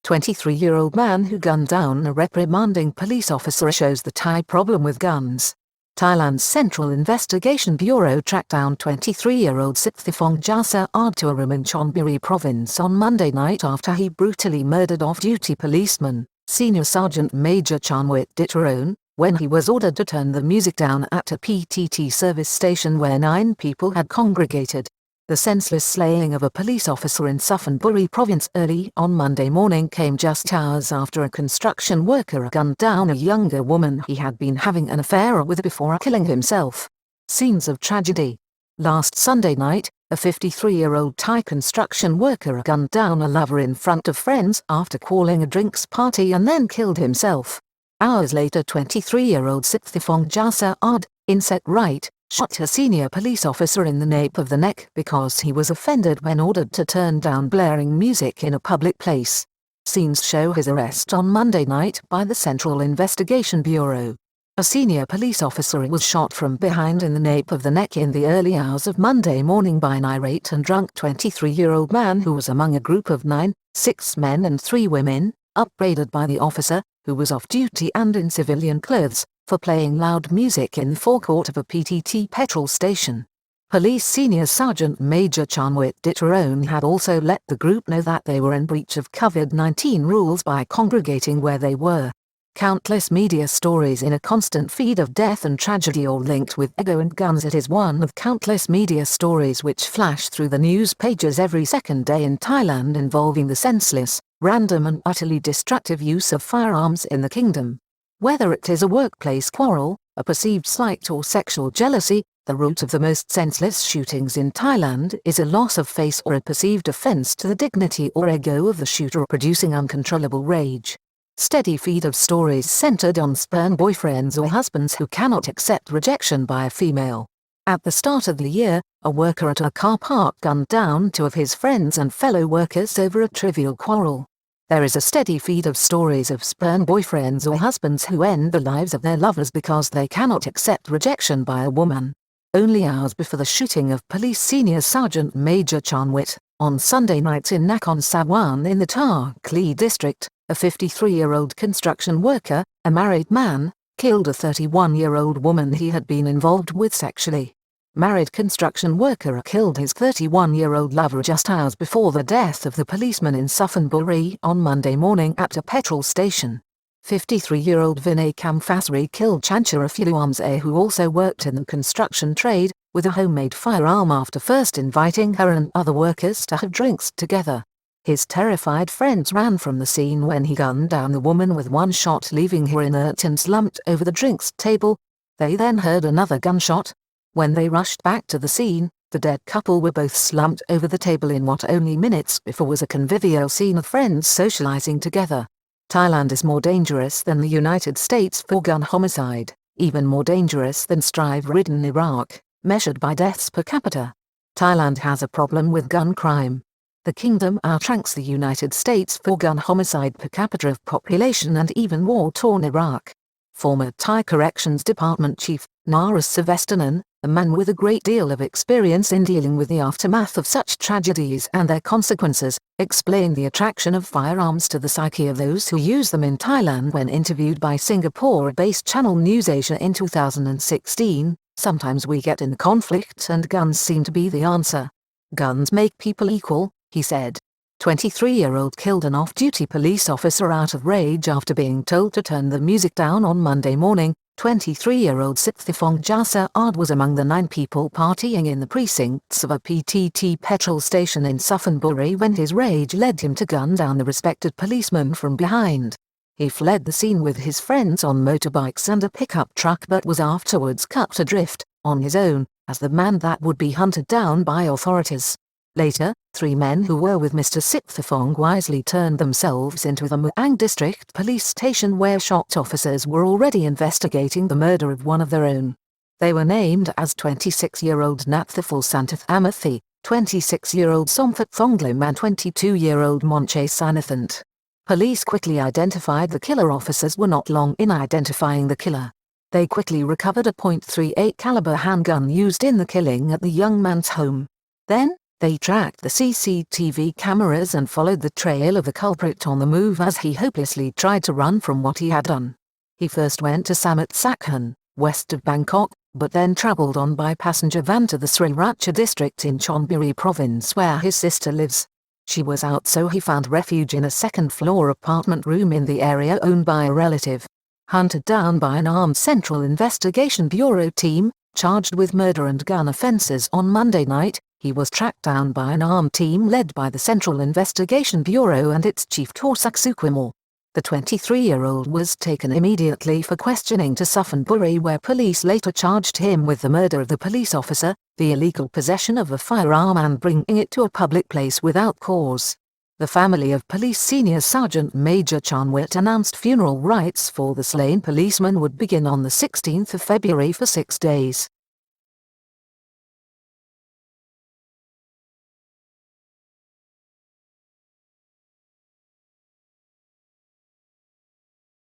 23-year-old man who gunned down a reprimanding police officer shows the Thai problem with guns. Thailand's Central Investigation Bureau tracked down 23-year-old Sitthiphong Jasa-ard to a room in Chonburi province on Monday night after he brutally murdered off-duty policeman, Senior Sergeant Major Charnwit Ditcharoen, when he was ordered to turn the music down at a PTT service station where 9 people had congregated. The senseless slaying of a police officer in Suphan Buri province early on Monday morning came just hours after a construction worker gunned down a younger woman he had been having an affair with before killing himself. Scenes of tragedy. Last Sunday night, a 53-year-old Thai construction worker gunned down a lover in front of friends after calling a drinks party and then killed himself. Hours later, 23-year-old Sitthiphong Jasa-ard, inset right, shot a senior police officer in the nape of the neck because he was offended when ordered to turn down blaring music in a public place. Scenes show his arrest on Monday night by the Central Investigation Bureau. A senior police officer was shot from behind in the nape of the neck in the early hours of Monday morning by an irate and drunk 23-year-old man who was among a group of 9, 6 men and 3 women, upbraided by the officer, who was off duty and in civilian clothes, for playing loud music in the forecourt of a PTT petrol station. Police Senior Sergeant Major Charnwit Ditcharoen had also let the group know that they were in breach of COVID-19 rules by congregating where they were. Countless media stories in a constant feed of death and tragedy all linked with ego and guns. It is one of countless media stories which flash through the news pages every second day in Thailand involving the senseless, random and utterly destructive use of firearms in the kingdom. Whether it is a workplace quarrel, a perceived slight or sexual jealousy, the root of the most senseless shootings in Thailand is a loss of face or a perceived offense to the dignity or ego of the shooter, producing uncontrollable rage. Steady feed of stories centered on spurned boyfriends or husbands who cannot accept rejection by a female. At the start of the year, a worker at a car park gunned down 2 of his friends and fellow workers over a trivial quarrel. There is a steady feed of stories of spurned boyfriends or husbands who end the lives of their lovers because they cannot accept rejection by a woman. Only hours before the shooting of Police Senior Sergeant Major Charnwit, on Sunday night in Nakhon Sawan in the Thar Kli district, a 53-year-old construction worker, a married man, killed a 31-year-old woman he had been involved with sexually. Married construction worker killed his 31-year-old lover just hours before the death of the policeman in Suphan Buri on Monday morning at a petrol station. 53-year-old Vinay Kamfasri killed Chanchara Phuluamse, who also worked in the construction trade, with a homemade firearm after first inviting her and other workers to have drinks together. His terrified friends ran from the scene when he gunned down the woman with 1 shot, leaving her inert and slumped over the drinks table. They then heard another gunshot. When they rushed back to the scene, the dead couple were both slumped over the table in what only minutes before was a convivial scene of friends socializing together. Thailand is more dangerous than the United States for gun homicide, even more dangerous than strife-ridden Iraq, measured by deaths per capita. Thailand has a problem with gun crime. The kingdom outranks the United States for gun homicide per capita of population and even war-torn Iraq. Former Thai Corrections Department Chief, Naras Savestanan, a man with a great deal of experience in dealing with the aftermath of such tragedies and their consequences, explained the attraction of firearms to the psyche of those who use them in Thailand when interviewed by Singapore-based channel News Asia in 2016. Sometimes we get in conflict and guns seem to be the answer. Guns make people equal, he said. 23-year-old killed an off-duty police officer out of rage after being told to turn the music down on Monday morning. 23-year-old Sitthiphong Jasa-ard was among the 9 people partying in the precincts of a PTT petrol station in Suphan Buri when his rage led him to gun down the respected policeman from behind. He fled the scene with his friends on motorbikes and a pickup truck but was afterwards cut adrift, on his own, as the man that would be hunted down by authorities. Later, 3 men who were with Mr. Sitthiphong wisely turned themselves into the Muang district police station where shocked officers were already investigating the murder of one of their own. They were named as 26-year-old Naththaful Santath Amathi, 26-year-old Somthat Thonglim and 22-year-old Monche Sinathant. Police quickly identified the killer. Officers were not long in identifying the killer. They quickly recovered a .38 caliber handgun used in the killing at the young man's home. Then, They tracked the CCTV cameras and followed the trail of the culprit on the move as he hopelessly tried to run from what he had done. He first went to Samut Sakhon, west of Bangkok, but then travelled on by passenger van to the Sriracha district in Chonburi province where his sister lives. She was out, so he found refuge in a second-floor apartment room in the area owned by a relative. Hunted down by an armed Central Investigation Bureau team, charged with murder and gun offences on Monday night, he was tracked down by an armed team led by the Central Investigation Bureau and its chief Torsak Sukwimor. The 23-year-old was taken immediately for questioning to Suphan Buri, where police later charged him with the murder of the police officer, the illegal possession of a firearm and bringing it to a public place without cause. The family of police senior Sergeant Major Charnwit announced funeral rites for the slain policeman would begin on the 16th of February for 6 days.